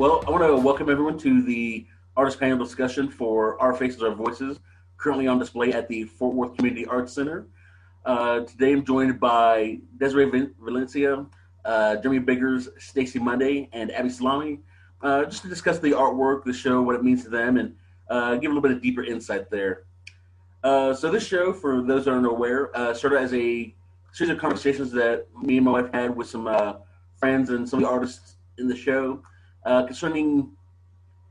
Well, I want to welcome everyone to the artist panel discussion for Our Faces, Our Voices, currently on display at the Fort Worth Community Arts Center. Today I'm joined by Desiree Vaniecia, Jeremy Biggers, Stacie Monday, and Abi Salami, just to discuss the artwork, the show, what it means to them, and give a little bit of deeper insight there. So this show, for those that aren't aware, started as a series of conversations that me and my wife had with some friends and some of the artists in the show concerning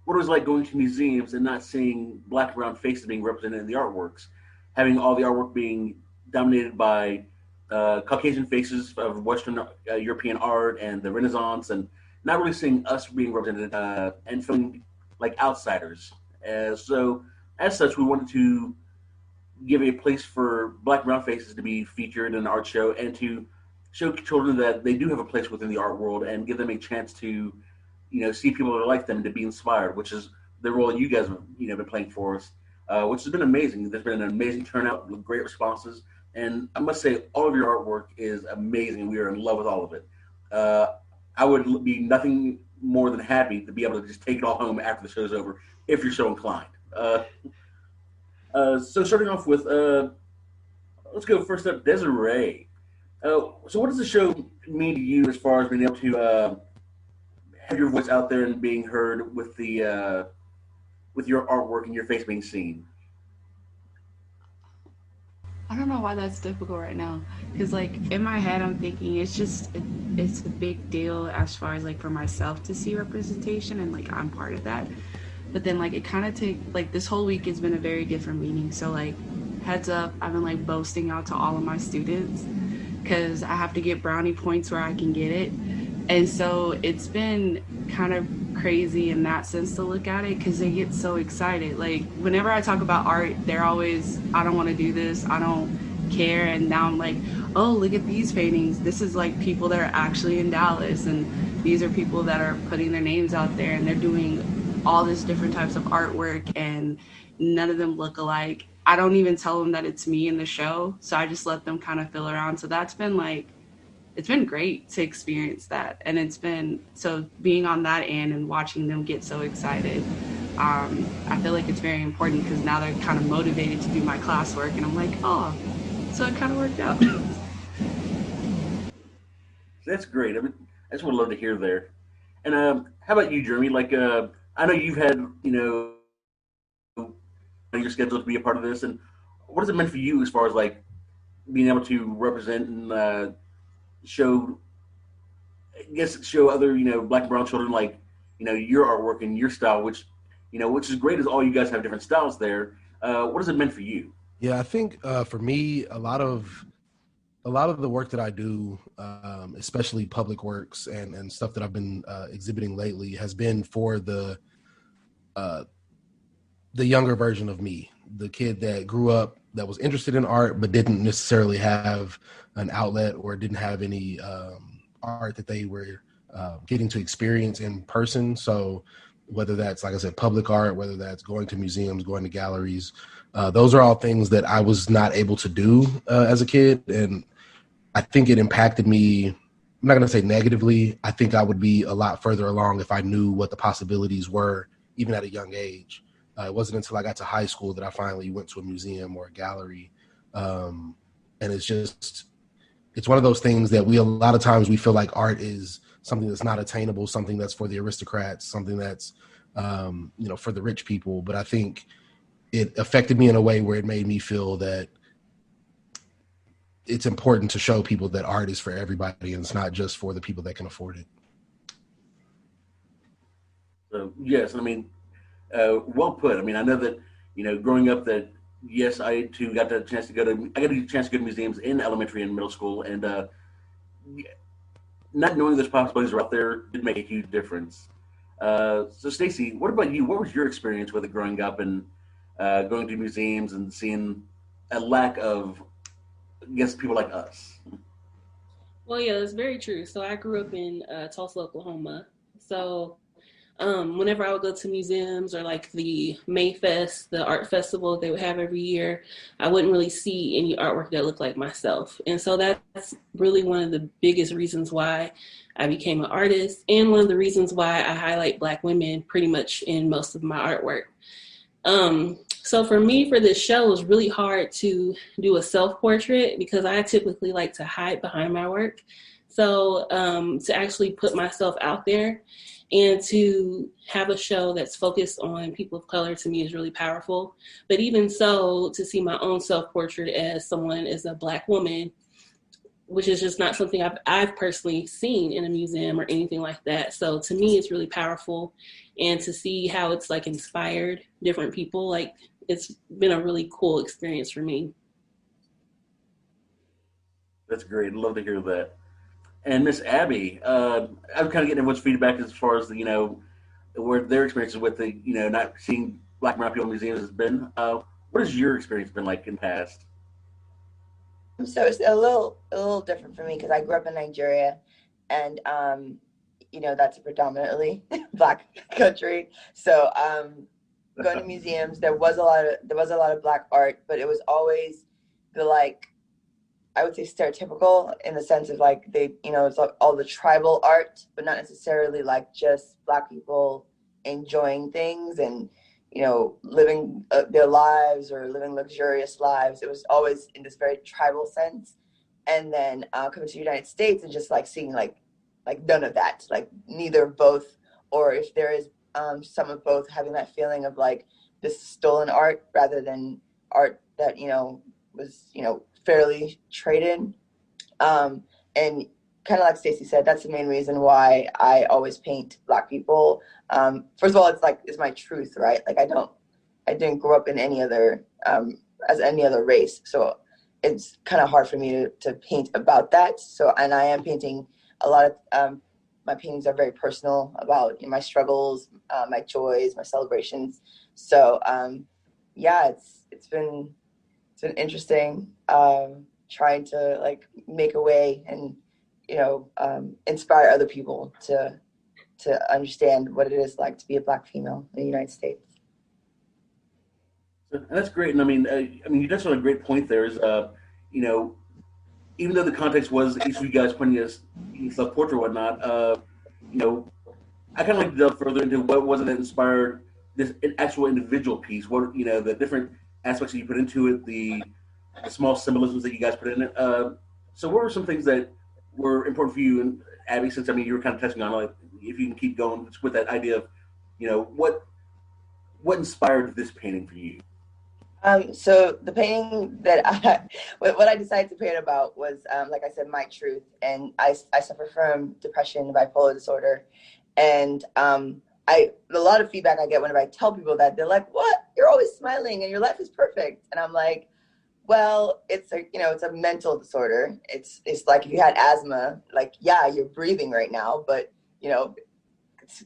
what it was like going to museums and not seeing black and brown faces being represented in the artworks, having all the artwork being dominated by Caucasian faces of Western European art and the Renaissance, and not really seeing us being represented and feeling like outsiders. So, as such, we wanted to give a place for black and brown faces to be featured in an art show and to show children that they do have a place within the art world and give them a chance to, see people that are like them and to be inspired, which is the role that you guys have, been playing for us, which has been amazing. There's been an amazing turnout with great responses. And I must say, all of your artwork is amazing. We are in love with all of it. I would be nothing more than happy to be able to just take it all home after the show's over, if you're so inclined. So starting off with, let's go first up, Desiree. So what does the show mean to you as far as being able to have your voice out there and being heard with the with your artwork and your face being seen? I don't know why that's difficult right now, because in my head I'm thinking it's a big deal as far as for myself to see representation, and I'm part of that. But then it kind of this whole week has been a very different meaning. So heads up, I've been boasting out to all of my students because I have to get brownie points where I can get it. And so it's been kind of crazy in that sense to look at it, because they get so excited. Whenever I talk about art, they're always, I don't want to do this, I don't care. And now I'm like, oh, look at these paintings. This is people that are actually in Dallas, and these are people that are putting their names out there, and they're doing all this different types of artwork, and none of them look alike. I don't even tell them that it's me in the show, so I just let them kind of feel around. So that's been it's been great to experience that. And it's been, so being on that end and watching them get so excited, I feel like it's very important, because now they're kind of motivated to do my classwork, and I'm like, oh, so it kind of worked out. That's great. I just would love to hear there. And how about you, Jeremy? I know you've had, your schedule to be a part of this, and what has it meant for you as far as being able to represent and show other black and brown children your artwork and your style, which is great, as all you guys have different styles there. What has it meant for you? Yeah, I think for me, a lot of the work that I do, especially public works and stuff that I've been exhibiting lately, has been for the younger version of me, the kid that grew up, that was interested in art but didn't necessarily have an outlet or didn't have any art that they were getting to experience in person. So whether that's, like I said, public art, whether that's going to museums, going to galleries, those are all things that I was not able to do as a kid. And I think it impacted me. I'm not going to say negatively. I think I would be a lot further along if I knew what the possibilities were, even at a young age. It wasn't until I got to high school that I finally went to a museum or a gallery. And it's one of those things that a lot of times we feel like art is something that's not attainable, something that's for the aristocrats, something that's, for the rich people. But I think it affected me in a way where it made me feel that it's important to show people that art is for everybody, and it's not just for the people that can afford it. So, yes, well put. I know that, growing up, that yes, I too got the chance to go to museums in elementary and middle school, and not knowing those possibilities are out there did make a huge difference. So Stacie, what about you? What was your experience with it growing up and going to museums and seeing a lack of, people like us? Well, yeah, that's very true. So I grew up in Tulsa, Oklahoma. So whenever I would go to museums or the Mayfest, the art festival they would have every year, I wouldn't really see any artwork that looked like myself. And so that's really one of the biggest reasons why I became an artist, and one of the reasons why I highlight Black women pretty much in most of my artwork. So for me, for this show, it was really hard to do a self-portrait because I typically like to hide behind my work. So to actually put myself out there and to have a show that's focused on people of color, to me, is really powerful. But even so, to see my own self-portrait as someone, as a Black woman, which is just not something I've personally seen in a museum or anything like that. So to me, it's really powerful. And to see how it's like inspired different people, like it's been a really cool experience for me. That's great. I'd love to hear that. And Miss Abby, I'm kind of getting everyone's feedback as far as the, where their experiences with the, not seeing Black and brown people in museums has been. What has your experience been like in the past? So it's a little different for me because I grew up in Nigeria, and that's a predominantly Black country. So going to museums, there was a lot of Black art, but it was always the, like, I would say stereotypical, in the sense of like it's like all the tribal art, but not necessarily like just Black people enjoying things and living their lives or living luxurious lives. It was always in this very tribal sense. And then coming to the United States and just like seeing like none of that, like neither of both, or if there is some of both, having that feeling of like this is stolen art rather than art that was fairly traded. And kind of like Stacie said, that's the main reason why I always paint Black people. First of all, it's my truth, right? Like I didn't grow up in any other as any other race, so it's kind of hard for me to paint about that. So, and I am painting a lot of my paintings are very personal about my struggles, my joys, my celebrations. So yeah, it's been interesting trying to like make a way and inspire other people to understand what it is like to be a Black female in the United States. And that's great. And I mean, you touched on a great point there. Is even though the context was each of you guys putting a self-portrait or whatnot, I kind of like to delve further into what was it that inspired this actual individual piece. What the different aspects that you put into it, the small symbolisms that you guys put in it. So, what were some things that were important for you, and Abby? Since you were kind of touching on, like, if you can keep going with that idea of, what inspired this painting for you? So the painting that what I decided to paint about was, like I said, my truth. And I suffer from depression and bipolar disorder. And a lot of feedback I get whenever I tell people that, they're like, "What? You're always smiling and your life is perfect." And I'm like, well, it's a mental disorder. It's like if you had asthma, like, yeah, you're breathing right now, but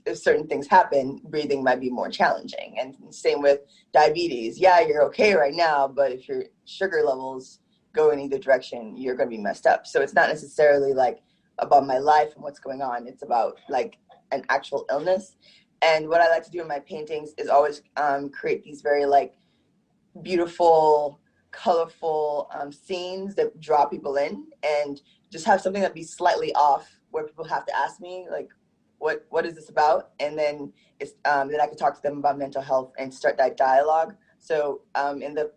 if certain things happen, breathing might be more challenging. And same with diabetes. Yeah, you're okay right now, but if your sugar levels go in either direction, you're going to be messed up. So it's not necessarily like about my life and what's going on. It's about like an actual illness. And what I like to do in my paintings is always create these very like beautiful, colorful scenes that draw people in, and just have something that be slightly off where people have to ask me like, what is this about? And then then I could talk to them about mental health and start that dialogue. So in the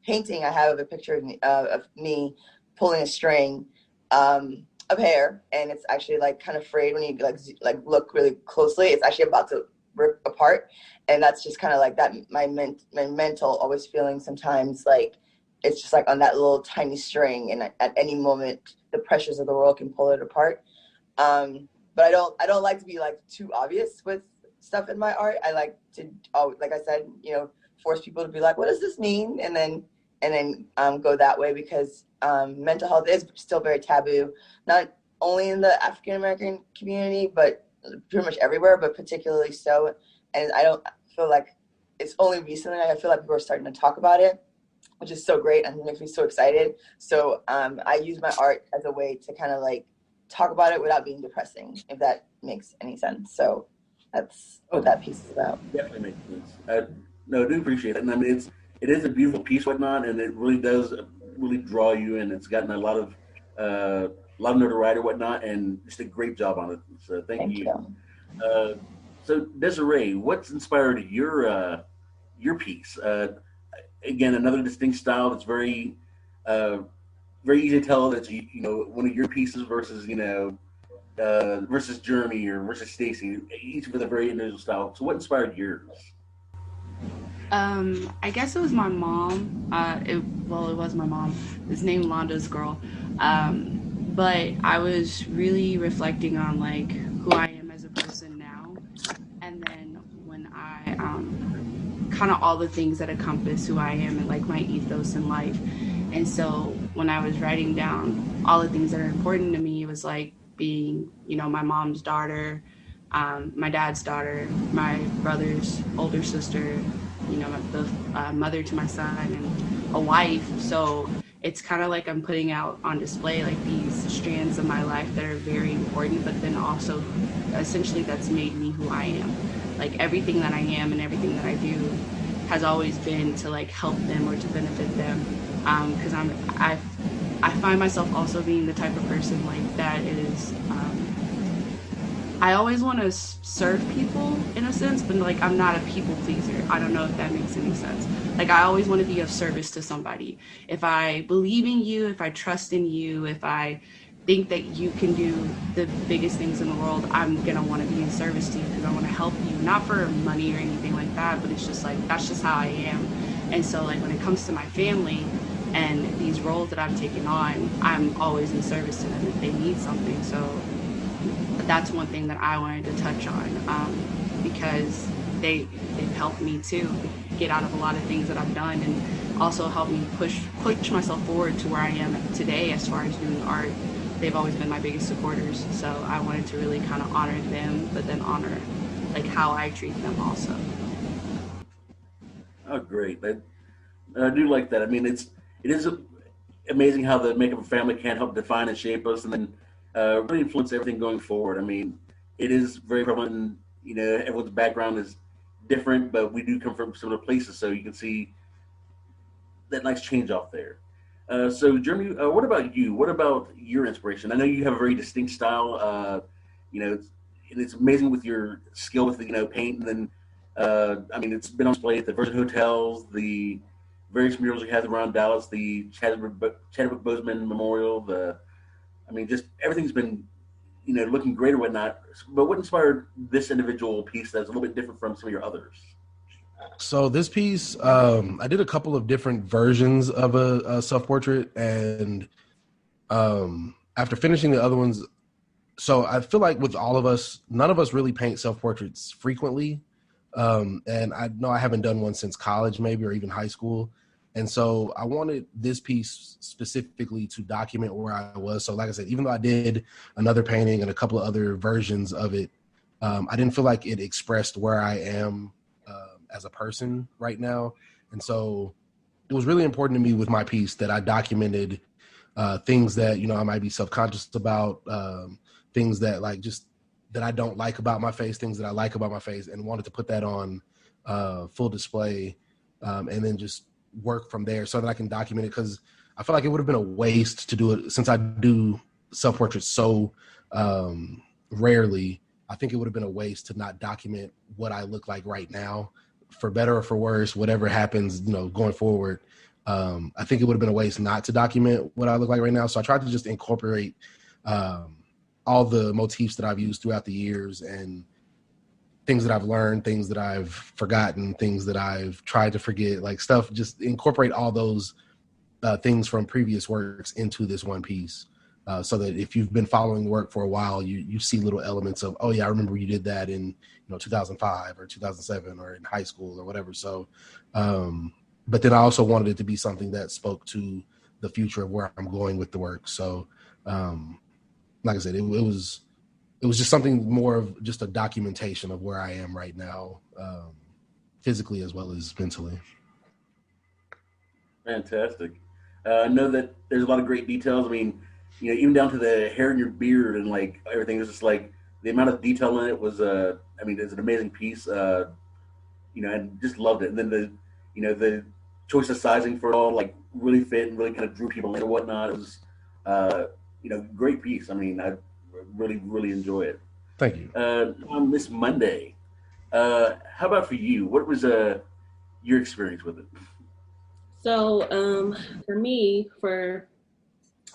painting, I have a picture of me pulling a string of hair, and it's actually like kind of frayed when you like look really closely. It's actually about to rip apart, and that's just kind of like that. My mental always feeling sometimes like it's just like on that little tiny string, and at any moment the pressures of the world can pull it apart. But I don't like to be like too obvious with stuff in my art. I like to, like I said, force people to be like, what does this mean? And then go that way, because mental health is still very taboo, not only in the African American community, but pretty much everywhere, but particularly so. And I don't feel like it's only recently I feel like people are starting to talk about it, which is so great and it makes me so excited. So I use my art as a way to kind of like talk about it without being depressing, if that makes any sense. So that's what that piece is about. Definitely makes sense. No, I do appreciate it. And I mean, it is a beautiful piece, whatnot, and it really does really draw you in. It's gotten a lot of a lot of notoriety and whatnot, and just a great job on it. So thank you. Uh, so Desiree, what's inspired your piece? Again, another distinct style that's uh, very easy to tell that's one of your pieces versus versus Jeremy or versus Stacie, each with a very individual style. So what inspired yours? I guess it was my mom. It was my mom. It's named Londa's Girl. But I was really reflecting on like who I am as a person now, and then when I kind of all the things that encompass who I am and like my ethos in life. And so when I was writing down all the things that are important to me, it was like being, my mom's daughter, my dad's daughter, my brother's older sister, the mother to my son, and a wife. So it's kind of like I'm putting out on display like these strands of my life that are very important, but then also essentially that's made me who I am. Like everything that I am and everything that I do has always been to like help them or to benefit them. Because I find myself also being the type of person like that is I always want to serve people in a sense, but like I'm not a people pleaser. I don't know if that makes any sense. Like I always want to be of service to somebody. If I believe in you, if I trust in you, if I think that you can do the biggest things in the world, I'm gonna want to be in service to you because I want to help you, not for money or anything like that, but it's just like that's just how I am. And so like when it comes to my family and these roles that I've taken on, I'm always in service to them if they need something. So that's one thing that I wanted to touch on because they've helped me too get out of a lot of things that I've done and also helped me push myself forward to where I am today as far as doing art. They've always been my biggest supporters, so I wanted to really kind of honor them, but then honor like how I treat them also. Oh, great! I do like that. I mean, it is amazing how the makeup of family can help define and shape us, and then really influence everything going forward. I mean, it is very prevalent. Everyone's background is different, but we do come from similar places, so you can see that nice change off there. So, Jeremy, what about you? What about your inspiration? I know you have a very distinct style. And it's amazing with your skill with the paint, and then I mean, it's been on display at the Virgin Hotels, the various murals you have around Dallas, the Chadwick Boseman Memorial. I mean, just everything's been looking great or whatnot. But what inspired this individual piece that's a little bit different from some of your others? So this piece, I did a couple of different versions of a self-portrait, and after finishing the other ones, so I feel like with all of us, none of us really paint self-portraits frequently, and I know I haven't done one since college maybe or even high school, and so I wanted this piece specifically to document where I was. So like I said, even though I did another painting and a couple of other versions of it, I didn't feel like it expressed where I am as a person right now. And so it was really important to me with my piece that I documented things that, I might be self-conscious about, things that like just that I don't like about my face, things that I like about my face, and wanted to put that on full display and then just work from there so that I can document it. Because I feel like it would have been a waste to do it since I do self-portraits so rarely. I think it would have been a waste to not document what I look like right now, for better or for worse, whatever happens, going forward. I think it would have been a waste not to document what I look like right now. So I tried to just incorporate all the motifs that I've used throughout the years and things that I've learned, things that I've forgotten, things that I've tried to forget, like stuff, just incorporate all those things from previous works into this one piece. So that if you've been following work for a while, you see little elements of, oh yeah, I remember you did that in 2005 or 2007 or in high school or whatever. So, but then I also wanted it to be something that spoke to the future of where I'm going with the work. So, like I said, it was just something more of just a documentation of where I am right now, physically as well as mentally. Fantastic. I know that there's a lot of great details. I mean, even down to the hair in your beard and like everything. It's just like the amount of detail in it was. I mean, it's an amazing piece. And just loved it. And then the choice of sizing for it all like really fit and really kind of drew people in and whatnot. It was great piece. I mean, I really enjoy it. Thank you. Miss Monday, how about for you? What was your experience with it? So for me, for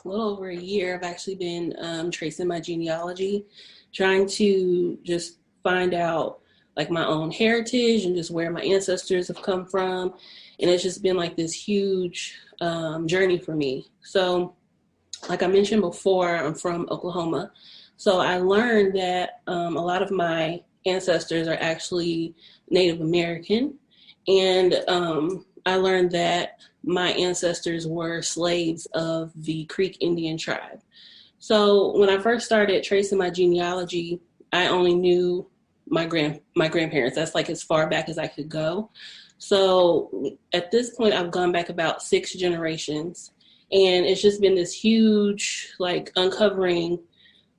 a little over a year, I've actually been tracing my genealogy, trying to just find out like my own heritage and just where my ancestors have come from. And it's just been like this huge journey for me. So like I mentioned before, I'm from Oklahoma. So I learned that a lot of my ancestors are actually Native American. And I learned that my ancestors were slaves of the Creek Indian tribe. So when I first started tracing my genealogy, I only knew my grandparents. That's like as far back as I could go. So at this point, I've gone back about 6 generations, and it's just been this huge like uncovering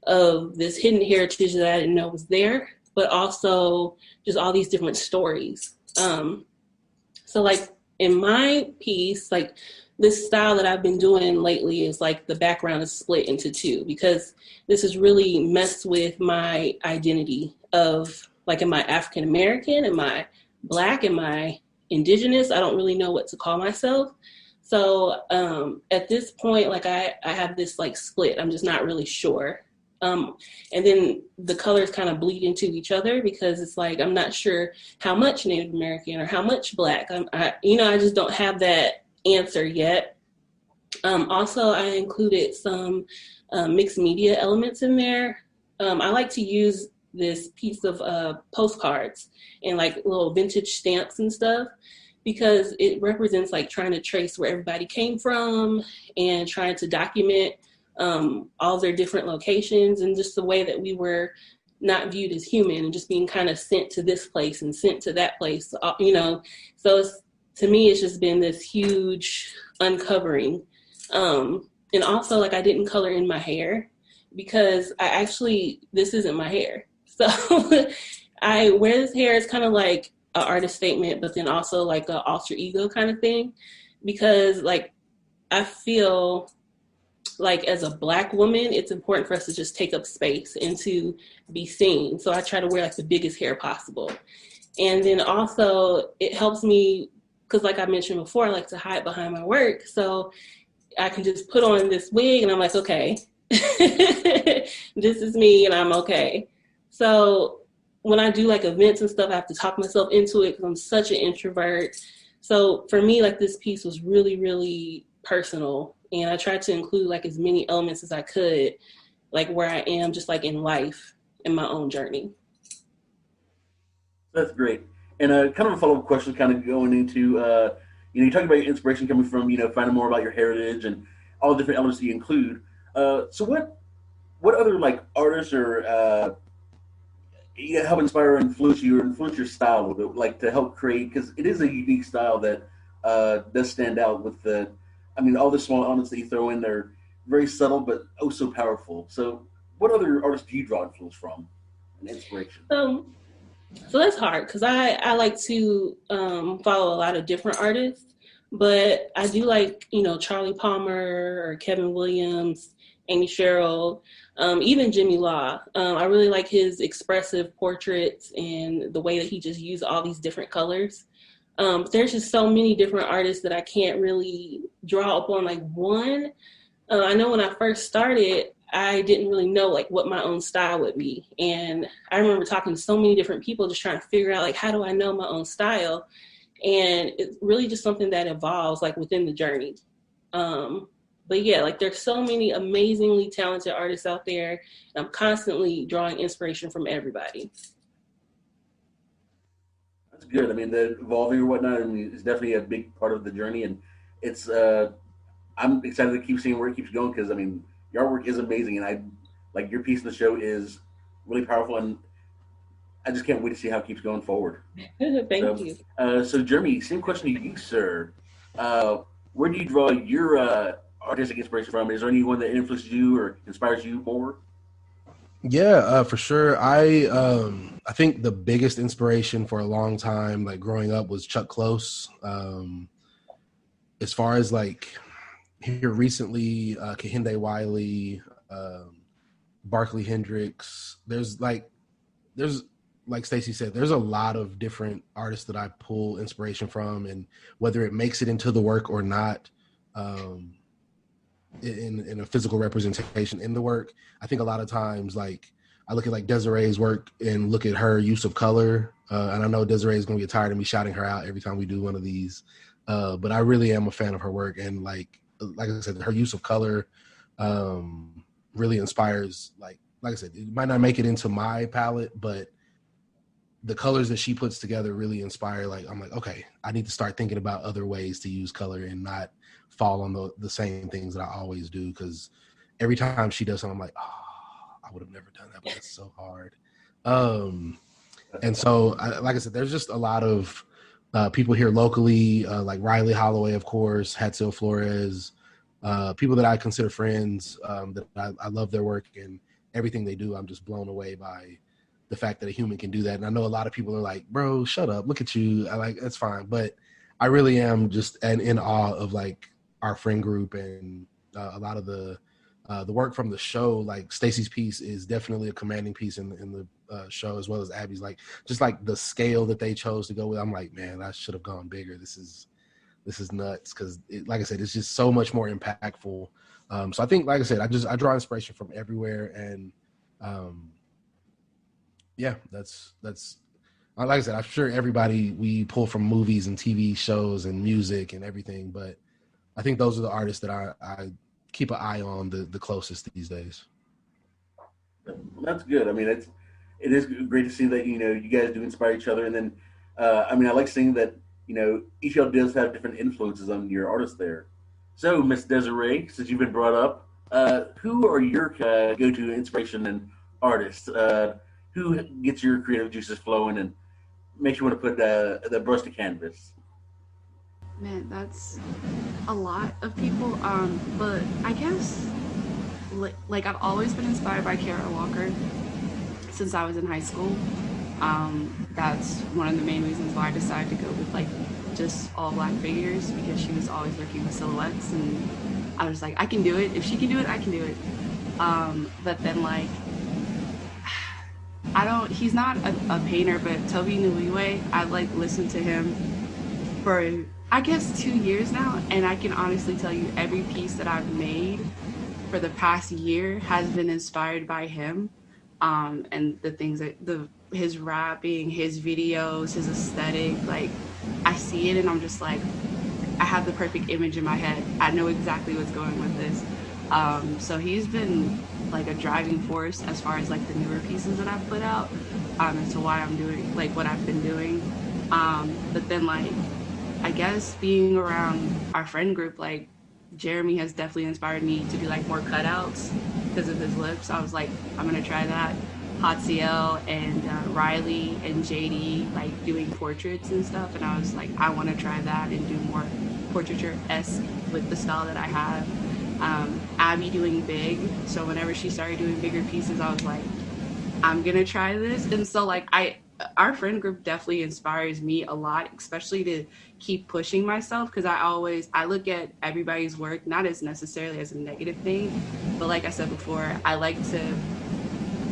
of this hidden heritage that I didn't know was there, but also just all these different stories. So like in my piece, like this style that I've been doing lately is like the background is split into 2 because this has really messed with my identity of like, am I African American? Am I Black? Am I Indigenous? I don't really know what to call myself. So at this point, like I have this like split. I'm just not really sure. And then the colors kind of bleed into each other because it's like I'm not sure how much Native American or how much Black. I just don't have that answer yet. Also, I included some mixed media elements in there. I like to use this piece of postcards and like little vintage stamps and stuff because it represents like trying to trace where everybody came from and trying to document all their different locations and just the way that we were not viewed as human and just being kind of sent to this place and sent to that place, so to me it's just been this huge uncovering. And also like I didn't color in my hair because this isn't my hair, so I wear this hair. It's kind of like an artist statement, but then also like an alter ego kind of thing because like I feel like as a Black woman, it's important for us to just take up space and to be seen. So I try to wear like the biggest hair possible. And then also it helps me because like I mentioned before, I like to hide behind my work. So I can just put on this wig and I'm like, okay, this is me and I'm okay. So when I do like events and stuff, I have to talk myself into it because I'm such an introvert. So for me, like this piece was really, really personal. And I tried to include like as many elements as I could, like where I am just like in life in my own journey. That's great. And kind of a follow-up question, kind of going into, you talking about your inspiration coming from, finding more about your heritage and all the different elements that you include. So what other like artists or help inspire or influence you or influence your style with it, like to help create, because it is a unique style that does stand out with all the small elements that you throw in there, very subtle but oh so powerful. So what other artists do you draw influence from and inspiration? So that's hard because I like to follow a lot of different artists, but I do like, Charlie Palmer or Kevin Williams, Amy Sherrill, even Jimmy Law. I really like his expressive portraits and the way that he just used all these different colors. There's just so many different artists that I can't really draw upon like one. I know when I first started, I didn't really know like what my own style would be. And I remember talking to so many different people just trying to figure out like, how do I know my own style? And it's really just something that evolves like within the journey. But yeah, like there's so many amazingly talented artists out there. And I'm constantly drawing inspiration from everybody. That's good. I mean, the evolving or whatnot, is definitely a big part of the journey. And it's, I'm excited to keep seeing where it keeps going because, your artwork is amazing. And like your piece in the show is really powerful. And I just can't wait to see how it keeps going forward. Thank you. So Jeremy, same question to you, sir. Where do you draw your artistic inspiration from? Is there anyone that influences you or inspires you more? Yeah, for sure. I think the biggest inspiration for a long time, like growing up, was Chuck Close. As far as like here recently, Kehinde Wiley, Barkley Hendricks. There's like Stacie said, there's a lot of different artists that I pull inspiration from, and whether it makes it into the work or not, in a physical representation in the work, I think a lot of times, like, I look at like Desiree's work and look at her use of color, and I know Desiree is going to get tired of me shouting her out every time we do one of these, but I really am a fan of her work, and like I said, her use of color really inspires. Like I said, it might not make it into my palette, but the colors that she puts together really inspire. Like, I'm like, okay, I need to start thinking about other ways to use color and not fall on the same things that I always do. Because every time she does something, I'm like, oh, I would have never done that, but it's so hard. And so, like I said, there's just a lot of people here locally, like Riley Holloway, of course, Hatsil Flores, people that I consider friends, that I love their work and everything they do. I'm just blown away by the fact that a human can do that. And I know a lot of people are like, bro, shut up, look at you. I like, that's fine. But I really am just in awe of like our friend group and a lot of the work from the show. Like Stacie's piece is definitely a commanding piece in the show, as well as Abby's. Like, just like the scale that they chose to go with. I'm like, man, I should have gone bigger. This is nuts. Cause like I said, it's just so much more impactful. So I think, like I said, I draw inspiration from everywhere. And yeah, that's like I said, I'm sure everybody, we pull from movies and TV shows and music and everything, but I think those are the artists that I keep an eye on the closest these days. That's good. I mean, it is great to see that, you guys do inspire each other. And then, I like seeing that, each of you does have different influences on your artists there. So, Miss Desiree, since you've been brought up, who are your go-to inspiration and artists? Who gets your creative juices flowing and makes you want to put the brush to canvas? Man, that's a lot of people. But I guess like I've always been inspired by Kara Walker since I was in high school. That's one of the main reasons why I decided to go with like just all black figures, because she was always working with silhouettes, and I was like, I can do it. If she can do it, I can do it. But then like, he's not a painter, but Toby Nwiwe, I like listened to him for I guess 2 years now, and I can honestly tell you every piece that I've made for the past year has been inspired by him. And the things that his rapping, his videos, his aesthetic, like I see it and I'm just like, I have the perfect image in my head. I know exactly what's going with this. So he's been like a driving force as far as like the newer pieces that I've put out, as to why I'm doing like what I've been doing. But then like, I guess being around our friend group, like Jeremy has definitely inspired me to do like more cutouts because of his lips. I was like, I'm gonna try that. Hot CL and Riley and JD like doing portraits and stuff, and I was like, I want to try that and do more portraiture-esque with the style that I have. Abby doing big, so whenever she started doing bigger pieces, I was like, I'm gonna try this. And so like our friend group definitely inspires me a lot, especially to keep pushing myself, because I look at everybody's work not as necessarily as a negative thing, but like I said before, I like to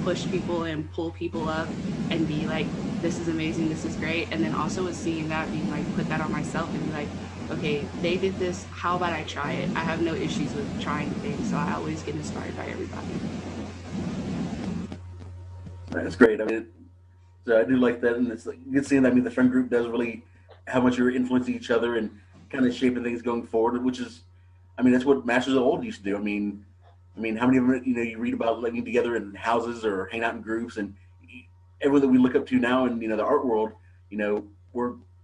push people and pull people up and be like, this is amazing, this is great. And then also with seeing that, being like, put that on myself and be like, okay, they did this, how about I try it? I have no issues with trying things, so I always get inspired by everybody. That's great. I mean, so I do like that, and it's like good seeing that. I mean, the friend group does really how much you're influencing each other and kind of shaping things going forward, which is, I mean, that's what Masters of Old used to do. I mean, how many of them, you read about living together in houses or hang out in groups, and everyone that we look up to now in, the art world,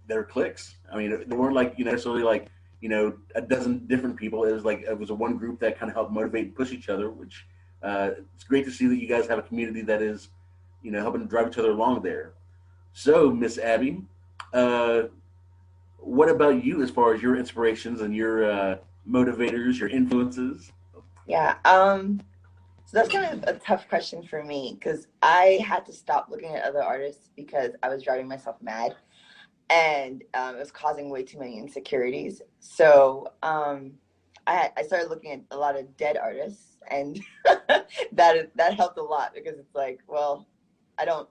they're cliques. I mean, they weren't like, necessarily like, a dozen different people. It was a one group that kind of helped motivate and push each other, which it's great to see that you guys have a community that is, helping to drive each other along there. So, Miss Abby, what about you as far as your inspirations and your motivators, your influences? Yeah. So that's kind of a tough question for me, because I had to stop looking at other artists because I was driving myself mad, and it was causing way too many insecurities. So I started looking at a lot of dead artists and that helped a lot because it's like, well, I don't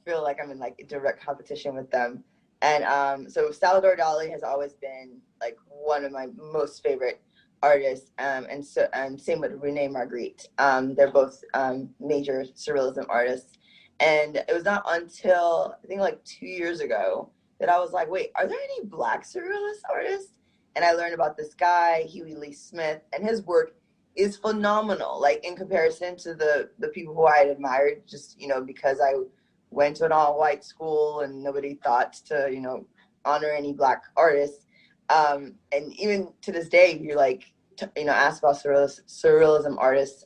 feel like I'm in like direct competition with them. And so Salvador Dali has always been like one of my most favorite artists, and same with Rene Magritte. They're both major surrealism artists. And it was not until I think like 2 years ago that I was like, wait, are there any Black surrealist artists? And I learned about this guy, Huey Lee Smith, and his work is phenomenal. Like in comparison to the people who I had admired, just because I went to an all-white school and nobody thought to honor any Black artists. And even to this day, you're like ask about surrealism artists.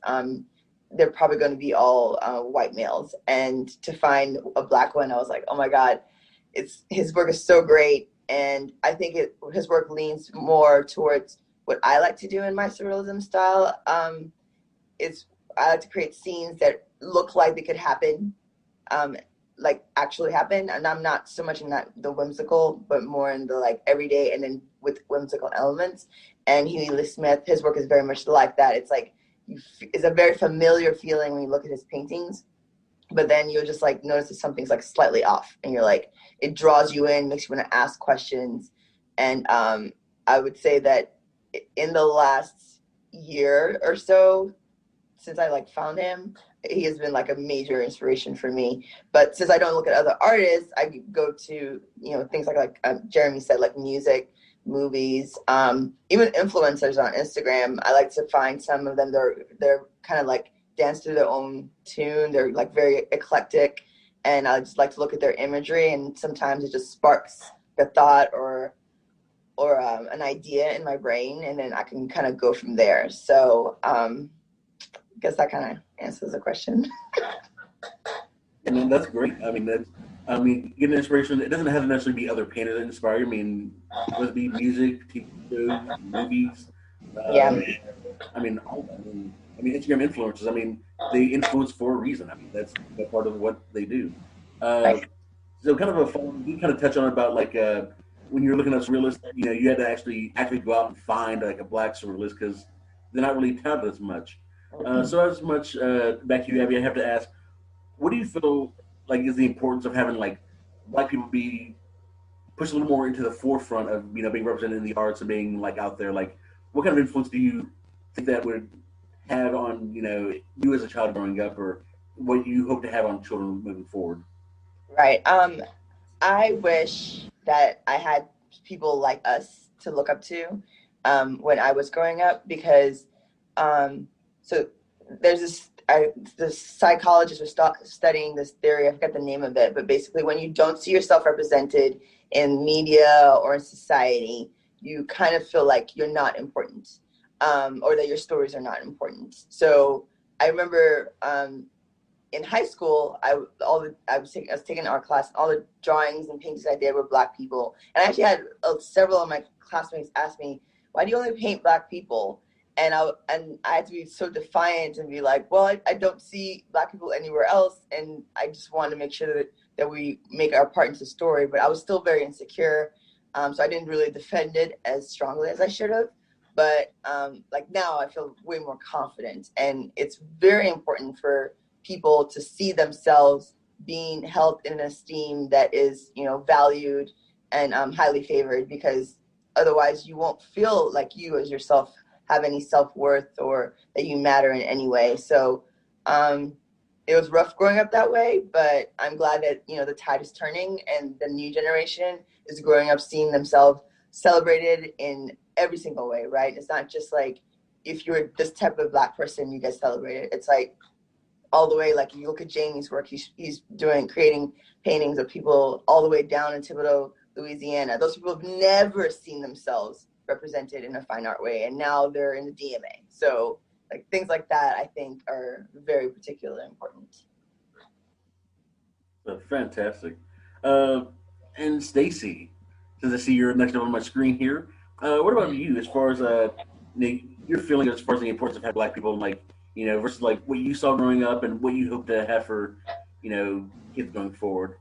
They're probably going to be all white males. And to find a Black one, I was like, oh my God, his work is so great. And I think his work leans more towards what I like to do in my surrealism style. I like to create scenes that look like they could happen, like actually happen. And I'm not so much in the whimsical, but more in the like everyday and then with whimsical elements. And Huey Lee Smith, his work is very much like that. It's like, it's a very familiar feeling when you look at his paintings, but then you'll just like notice that something's like slightly off, and you're like, it draws you in, makes you want to ask questions. And I would say that in the last year or so, since I like found him, he has been like a major inspiration for me. But since I don't look at other artists, I go to things like Jeremy said, like music, movies, even influencers on Instagram. I like to find some of them. They're kind of like dance to their own tune. They're like very eclectic, and I just like to look at their imagery, and sometimes it just sparks a thought or an idea in my brain, and then I can kind of go from there. So I guess that kind of answers the question. And that's great. Getting inspiration, it doesn't have to necessarily be other painters that inspire you. I mean, whether it be music, TV shows, movies. Yeah. Instagram influencers, they influence for a reason. That's part of what they do. Right. So kind of you kind of touch on about like when you're looking at surrealists, you had to actually go out and find like a Black surrealist because they're not really touted as much. So as much back to you, Abby, I have to ask, what do you feel like is the importance of having like Black people be pushed a little more into the forefront of being represented in the arts and being like out there? Like, what kind of influence do you think that would have on you as a child growing up, or what you hope to have on children moving forward? Right. I wish that I had people like us to look up to when I was growing up, because so there's the psychologists were studying this theory. I forget the name of it, but basically when you don't see yourself represented in media or in society, you kind of feel like you're not important, or that your stories are not important. So I remember in high school, I was taking art class. All the drawings and paintings I did were Black people, and I actually had several of my classmates ask me, "Why do you only paint Black people?" And I had to be so defiant and be like, well, I don't see Black people anywhere else, and I just wanted to make sure that we make our part into the story. But I was still very insecure, so I didn't really defend it as strongly as I should have. But like now, I feel way more confident, and it's very important for people to see themselves being held in esteem that is, valued and highly favored, because otherwise you won't feel like you as yourself have any self-worth or that you matter in any way. So it was rough growing up that way, but I'm glad that the tide is turning and the new generation is growing up seeing themselves celebrated in every single way, right? It's not just like if you're this type of Black person you get celebrated. It's like all the way, like you look at Jamie's work, he's creating paintings of people all the way down in Thibodaux, Louisiana. Those people have never seen themselves represented in a fine art way, and now they're in the DMA. So like things like that I think are very particularly important. Fantastic. And Stacie, since I see you're next up on my screen here, what about you as far as your feeling as far as the importance of having Black people, like versus like what you saw growing up and what you hope to have for kids going forward?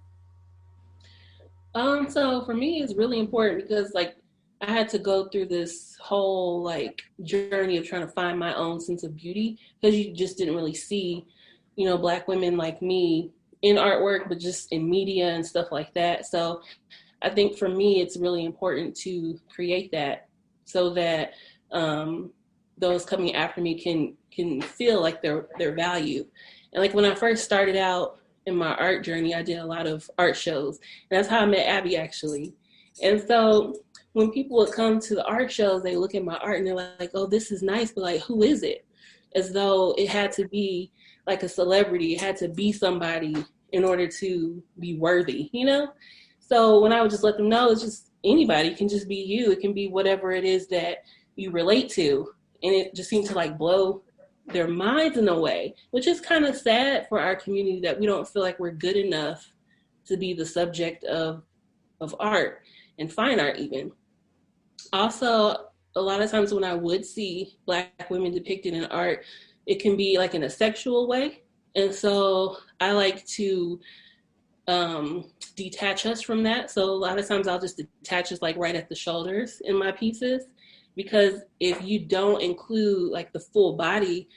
So for me, it's really important because like I had to go through this whole like journey of trying to find my own sense of beauty, because you just didn't really see, Black women like me in artwork, but just in media and stuff like that. So I think for me, it's really important to create that so that those coming after me can feel like they're valued. And like when I first started out in my art journey, I did a lot of art shows, and that's how I met Abi actually. And so when people would come to the art shows, they look at my art and they're like, "Oh, this is nice," but like, who is it? As though it had to be like a celebrity, it had to be somebody in order to be worthy. So when I would just let them know, it's just anybody, it can just be you. It can be whatever it is that you relate to. And it just seemed to like blow their minds in a way, which is kind of sad for our community, that we don't feel like we're good enough to be the subject of art and fine art even. Also, a lot of times when I would see Black women depicted in art, it can be like in a sexual way. And so I like to detach us from that. So a lot of times I'll just detach us like right at the shoulders in my pieces, because if you don't include like the full body,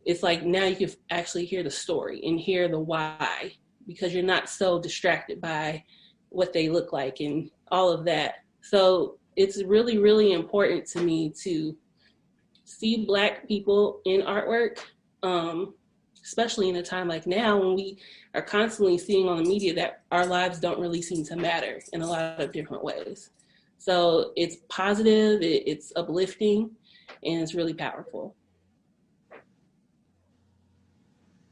it's like now you can actually hear the story and hear the why, because you're not so distracted by what they look like and all of that. So it's really, really important to me to see Black people in artwork, especially in a time like now when we are constantly seeing on the media that our lives don't really seem to matter in a lot of different ways. So it's positive, it's uplifting, and it's really powerful.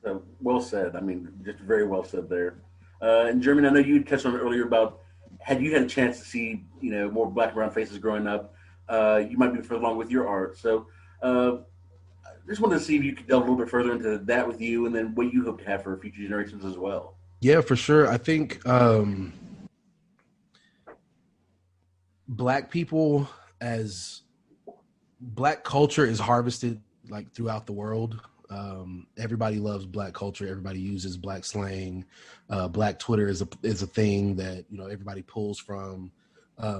So well said. I mean, just very well said there. And Jeremy, I know you touched on it earlier about had you had a chance to see, more Black and brown faces growing up, you might be further along with your art. So just wanted to see if you could delve a little bit further into that with you, and then what you hope to have for future generations as well. Yeah, for sure. I think Black people, as Black culture is harvested like throughout the world. Everybody loves Black culture. Everybody uses Black slang. Black Twitter is a thing that everybody pulls from.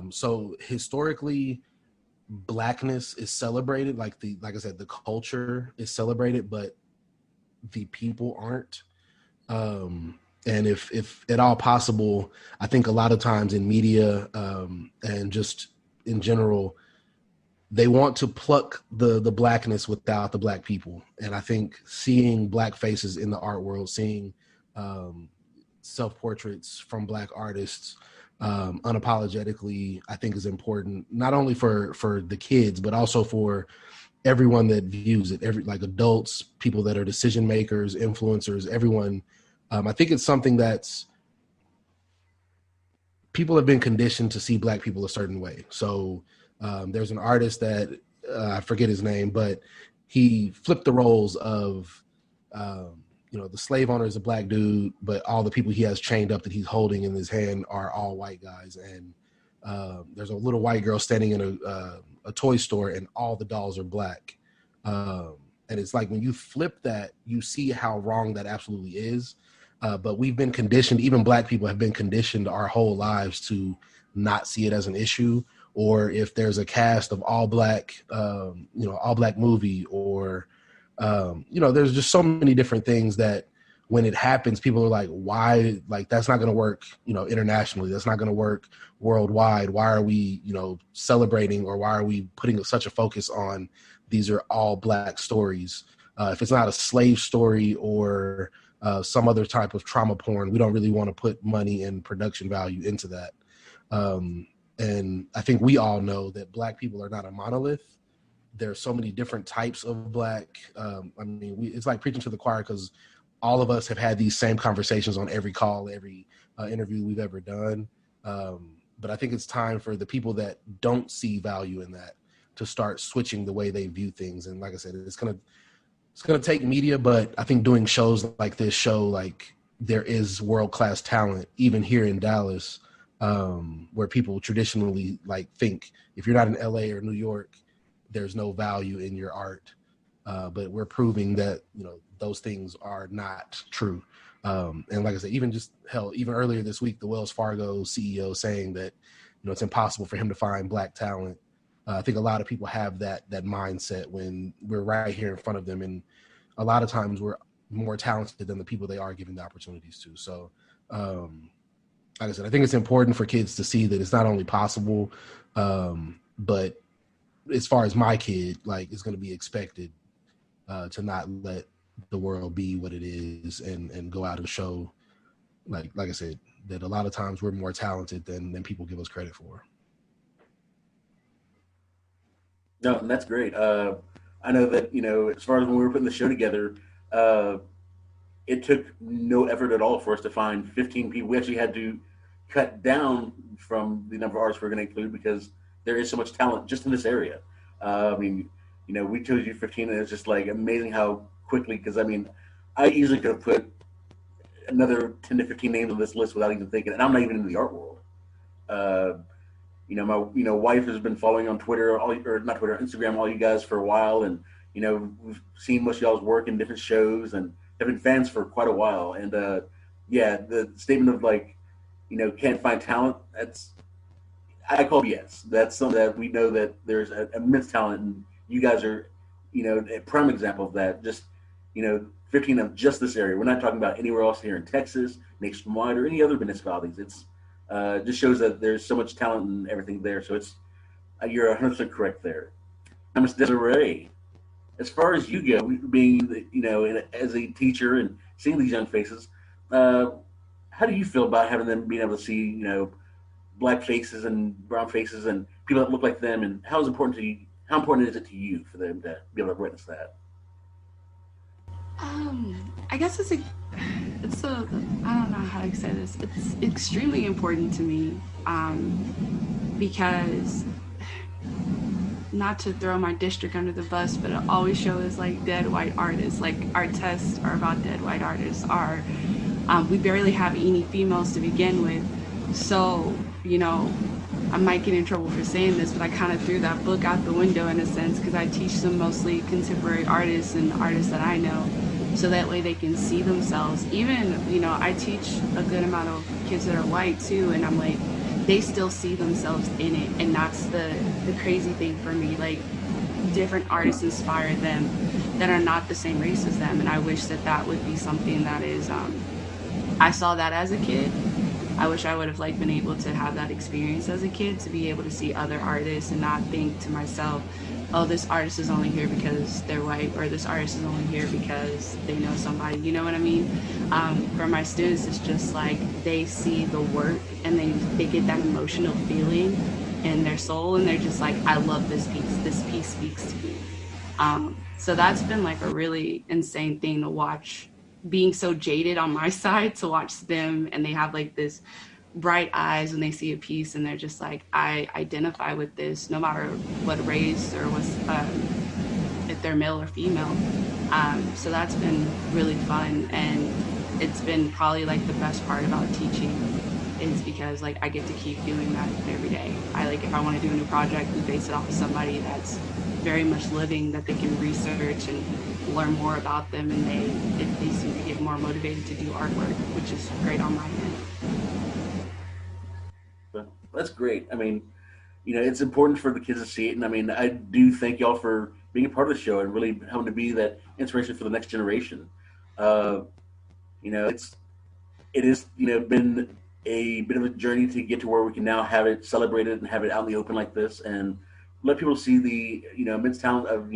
So historically, Blackness is celebrated. Like I said, the culture is celebrated, but the people aren't. And if at all possible, I think a lot of times in media and just in general, they want to pluck the Blackness without the Black people. And I think seeing Black faces in the art world, seeing self-portraits from Black artists unapologetically, I think is important, not only for the kids, but also for everyone that views it, like adults, people that are decision makers, influencers, everyone. I think it's something that's people have been conditioned to see Black people a certain way. So there's an artist that I forget his name, but he flipped the roles of, the slave owner is a Black dude, but all the people he has chained up that he's holding in his hand are all white guys. And there's a little white girl standing in a toy store and all the dolls are Black. And it's like when you flip that, you see how wrong that absolutely is. But we've been conditioned, even Black people have been conditioned our whole lives to not see it as an issue. Or if there's a cast of all Black, all Black movie, or, there's just so many different things that when it happens, people are like, why, like, that's not going to work, internationally. That's not going to work worldwide. Why are we, celebrating, or why are we putting such a focus on these are all Black stories? If it's not a slave story or some other type of trauma porn, we don't really want to put money and production value into that. And I think we all know that Black people are not a monolith. There's so many different types of Black. It's like preaching to the choir, because all of us have had these same conversations on every call, every interview we've ever done. But I think it's time for the people that don't see value in that to start switching the way they view things. And like I said, it's gonna take media, but I think doing shows like this show like there is world-class talent, even here in Dallas, where people traditionally like think if you're not in LA or New York, there's no value in your art. But we're proving that, those things are not true. And like I said, even earlier this week, the Wells Fargo CEO saying that it's impossible for him to find Black talent. I think a lot of people have that mindset when we're right here in front of them, and a lot of times we're more talented than the people they are giving the opportunities to. So, like I said, I think it's important for kids to see that it's not only possible, but as far as my kid, like, it's going to be expected to not let the world be what it is, and go out and show, like I said, that a lot of times we're more talented than people give us credit for. No, and that's great. I know that, as far as when we were putting the show together, uh, it took no effort at all for us to find 15 people. We actually had to cut down from the number of artists we're going to include because there is so much talent just in this area. I mean, we chose you 15, and it's just like amazing how quickly, because I easily could have put another 10 to 15 names on this list without even thinking, and I'm not even in the art world. Uh, my wife has been following on Twitter, not Twitter, Instagram, all you guys for a while, and we've seen most of y'all's work in different shows and have been fans for quite a while. And yeah, the statement of like, can't find talent, I call BS. That's something that we know that there's immense talent, and you guys are, a prime example of that. Just 15 of just this area. We're not talking about anywhere else here in Texas, nationwide, or any other municipalities. It's just shows that there's so much talent and everything there. So it's you're 100% correct there. Now, Ms. Desiree, as far as you go, being as a teacher and seeing these young faces, how do you feel about having them being able to see Black faces and brown faces and people that look like them, and how important is it to you for them to be able to witness that? I guess I don't know how to say this. It's extremely important to me, because, not to throw my district under the bus, but it always shows like dead white artists. Like, our tests are about dead white artists. We barely have any females to begin with. So, I might get in trouble for saying this, but I kind of threw that book out the window in a sense, because I teach them mostly contemporary artists and artists that I know, so that way they can see themselves. Even, I teach a good amount of kids that are white too, and I'm like, they still see themselves in it, and that's the crazy thing for me. Like, different artists inspire them that are not the same race as them, and I wish that would be something that is, I saw that as a kid. I wish I would have been able to have that experience as a kid, to be able to see other artists and not think to myself, oh, this artist is only here because they're white, or this artist is only here because they know somebody, you know what I mean? For my students, it's just like they see the work and they get that emotional feeling in their soul, and they're just like, I love this piece speaks to me. So that's been like a really insane thing to watch, being so jaded on my side, to watch them, and they have like this bright eyes when they see a piece, and they're just like, I identify with this, no matter what race or if they're male or female. So that's been really fun, and it's been probably like the best part about teaching, is because like I get to keep doing that every day. If I want to do a new project, we base it off of somebody that's very much living, that they can research and learn more about them, and they seem to get more motivated to do artwork, which is great on my end. That's great. It's important for the kids to see it, and I do thank y'all for being a part of the show and really helping to be that inspiration for the next generation. It is been a bit of a journey to get to where we can now have it celebrated and have it out in the open like this, and let people see the immense talent of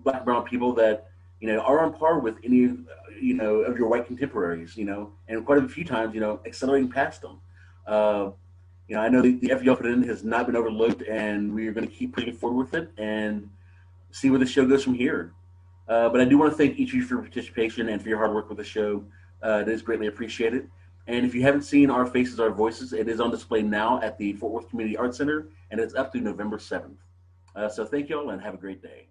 Black and brown people that are on par with any of your white contemporaries, and quite a few times accelerating past them. I know the effort y'all put in has not been overlooked, and we are going to keep pushing forward with it and see where the show goes from here. But I do want to thank each of you for your participation and for your hard work with the show. It is greatly appreciated. And if you haven't seen Our Faces, Our Voices, it is on display now at the Fort Worth Community Arts Center, and it's up through November 7th. So thank y'all, and have a great day.